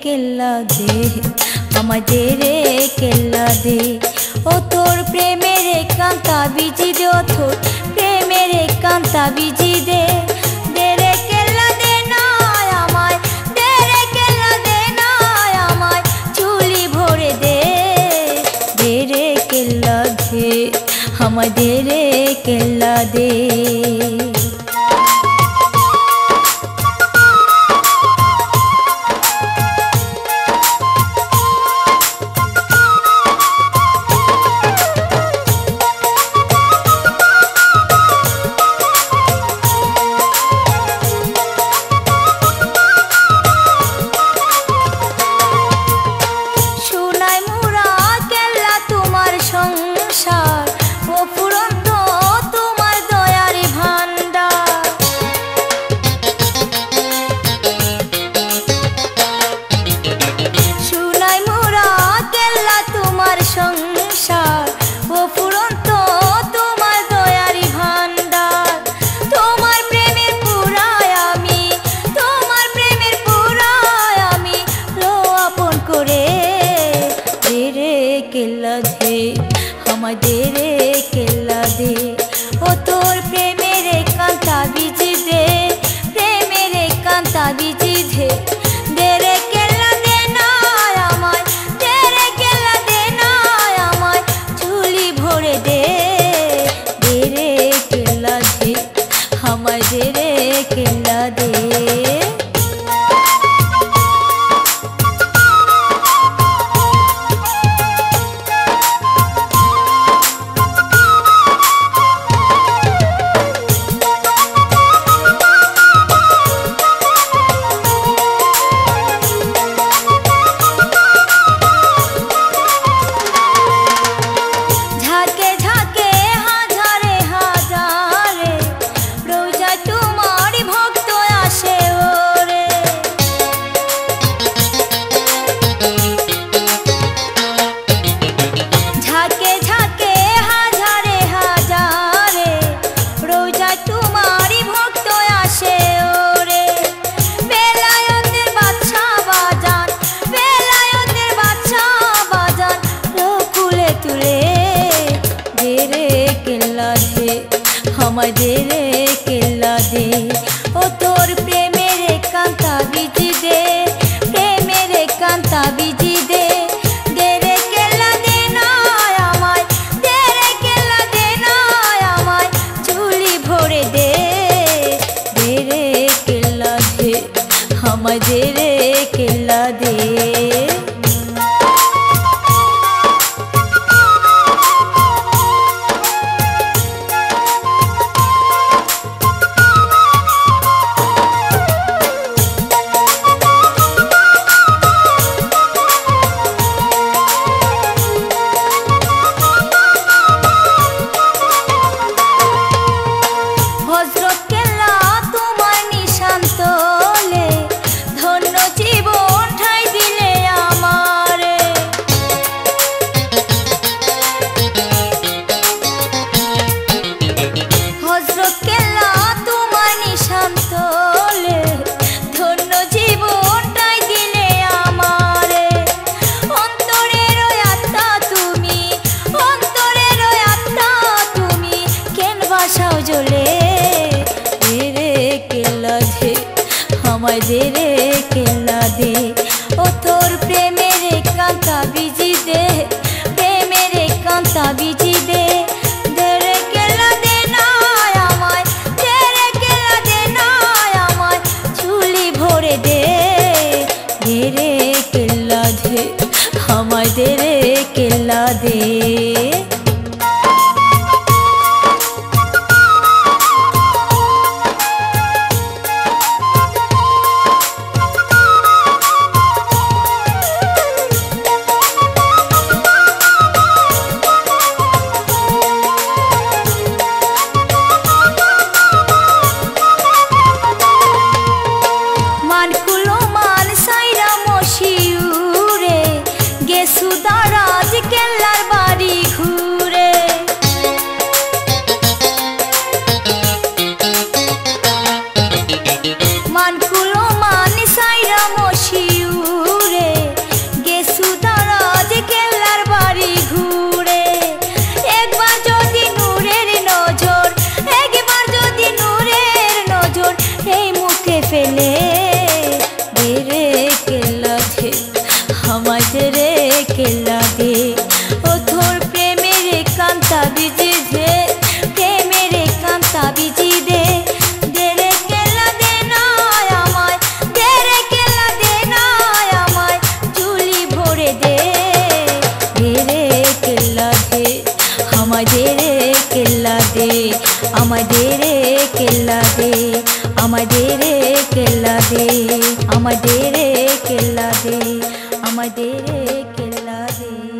কেল্লা দে আমায় দে রে কেল্লা দে ও তোর প্রেমের কান্তা বিজি দে ও তোর প্রেমের কান্তা বিজি দে দে রে কেল্লা দে না আমায় দে রে কেল্লা দে না আমায় চুলি ভরে দে দে রে কেল্লা দে আমায় দে রে কেল্লা দে আমায় দে রে কেল্লা দে ও তোর প্রেমের কান্তা বিজি দে প্রেমের কান্তা বিজি দে দে রে কেল্লা দে না আমায় দে রে কেল্লা দে না আমায় ঝুলি ভরে দে দে রে কেল্লা দে আমায় দে রে কেল্লা দে আমায় দে রে কেল্লা দে ও তোর প্রেমের কান্তা বিজি দে প্রেমের কান্তা বিজি দে দে রে কেল্লা দে না আমায় দে রে কেল্লা দে না আমায় চুলি ভরে দে দে রে কেল্লা দে আমায় দে রে কেল্লা দে আমায় দে রে কেল্লা দে ও তোর প্রেমের কান্তা বিজি দে প্রেমের কান্তা বিজি দে দে রে কেল্লা দে না আমায় দে রে কেল্লা দে না আমায় চুলি ভরে দে দে রে কেল্লা দে আমায় দে রে কেল্লা দে আমাদের কেল্লা দে, আমাদের কেল্লা দে, আমাদের কেল্লা দে, আমাদের কেল্লা দে।